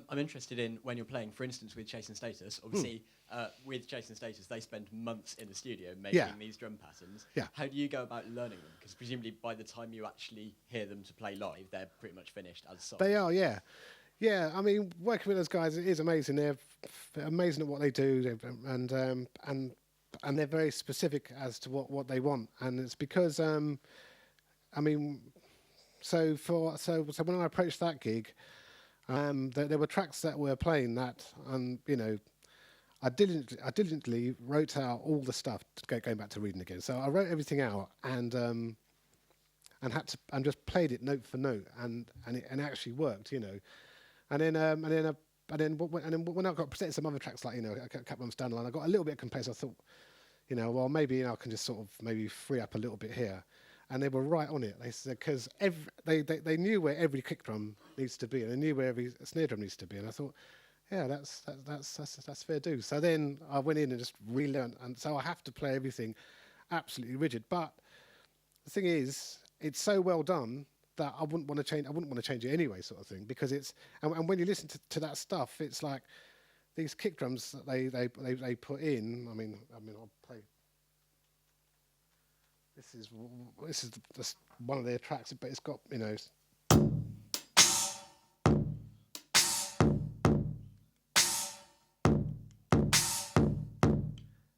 I'm interested in when you're playing, for instance, with Chase and Status. Obviously, with Chase and Status, they spend months in the studio making these drum patterns. Yeah. How do you go about learning them? Because presumably by the time you actually hear them to play live, they're pretty much finished as songs. They are, yeah. Yeah, I mean, working with those guys is amazing. They're amazing at what they do, and they're very specific as to what they want. And it's because, I mean, so when I approached that gig, there were tracks that were playing that, you know, I diligently wrote out all the stuff, going back to reading again. So I wrote everything out and just played it note for note, and it actually worked, you know. And then when I got presented some other tracks, like, you know, a couple of months down the line, I got a little bit complacent. I thought, you know, well, maybe I can just sort of maybe free up a little bit here. And they were right on it. They said, because they knew where every kick drum needs to be, and they knew where every snare drum needs to be. And I thought, yeah, that's fair do. So then I went in and just relearned, and so I have to play everything absolutely rigid. But the thing is, it's so well done that I wouldn't want to change it anyway, sort of thing, because it's and when you listen to that stuff, it's like these kick drums that they put in. I mean I'll play. This is just one of their tracks, but it's got, you know.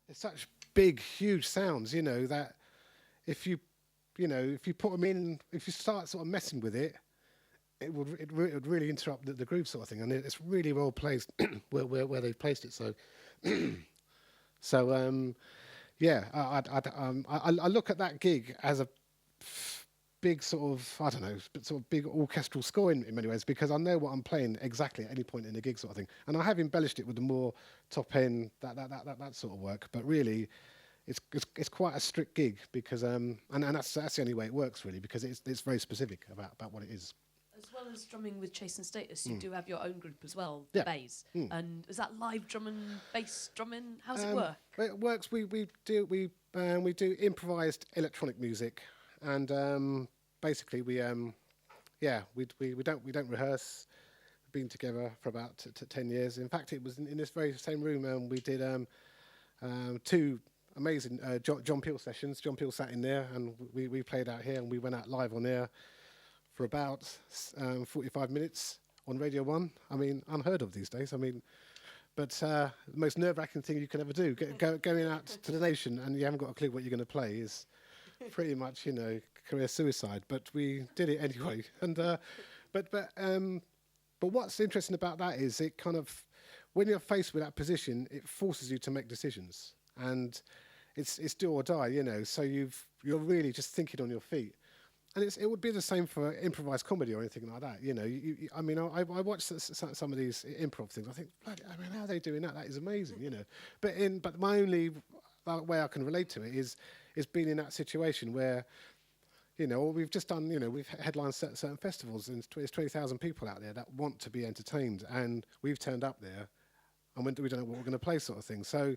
It's such big, huge sounds, you know, that if you put them in, if you start sort of messing with it, it would really interrupt the groove, sort of thing. And it's really well placed where they've placed it. So, yeah, I look at that gig as a big sort of, I don't know, sort of big orchestral score in many ways, because I know what I'm playing exactly at any point in the gig, sort of thing. And I have embellished it with the more top end that sort of work. But really, it's quite a strict gig, because and that's the only way it works, really, because it's very specific about what it is. As well as drumming with Chase and Status, you do have your own group as well, Yeah. Bass. And is that live drumming, bass drumming? How does it work? It works. We do improvised electronic music, and basically we don't rehearse. We've been together for about 10 years. In fact, it was in this very same room we did 2 amazing John Peel sessions. John Peel sat in there, and we played out here, and we went out live on air for about 45 minutes on Radio 1. I mean, unheard of these days. I mean, but the most nerve-wracking thing you can ever do, going out to the nation and you haven't got a clue what you're going to play, is pretty much, you know, career suicide. But we did it anyway. And but what's interesting about that is it kind of, when you're faced with that position, it forces you to make decisions, and it's do or die, you know. So you're really just thinking on your feet. And it would be the same for improvised comedy or anything like that, you know. I mean, I watch some of these improv things. I think, I mean, how are they doing that? That is amazing, you know. But my only way I can relate to it is being in that situation where, you know, we've just done, you know, we've headlined certain festivals, and there's 20,000 people out there that want to be entertained, and we've turned up there, and we don't know what we're going to play, sort of thing. So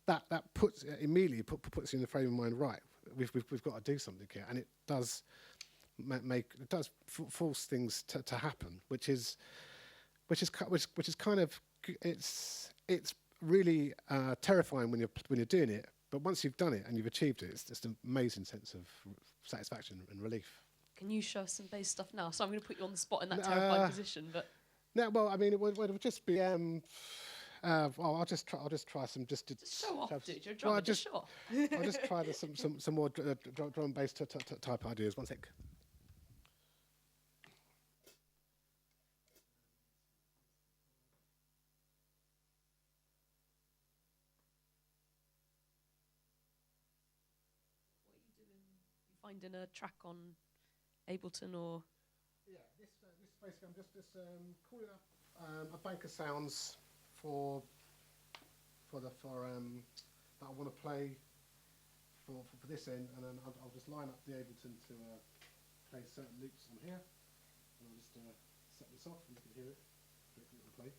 that puts immediately puts you in the frame of mind, right? We've got to do something here, and it does force things to happen, which is kind of, it's really terrifying when you're doing it, but once you've done it and you've achieved it, it's just an amazing sense of satisfaction and relief. Can you show us some bass stuff now? So I'm going to put you on the spot in that terrifying position, but no, well, I mean, it would just be. I'll just try some just show off, dude. You're drumming, just show off. I'll just try some more drum and bass type ideas. One sec. What are you doing? You finding a track on Ableton or? Yeah, this basically I'm just calling up a bank of sounds for that I want to play for this end, and then I'll just line up the Ableton to play certain loops on here, and I'll just set this off, and you can hear it. Play.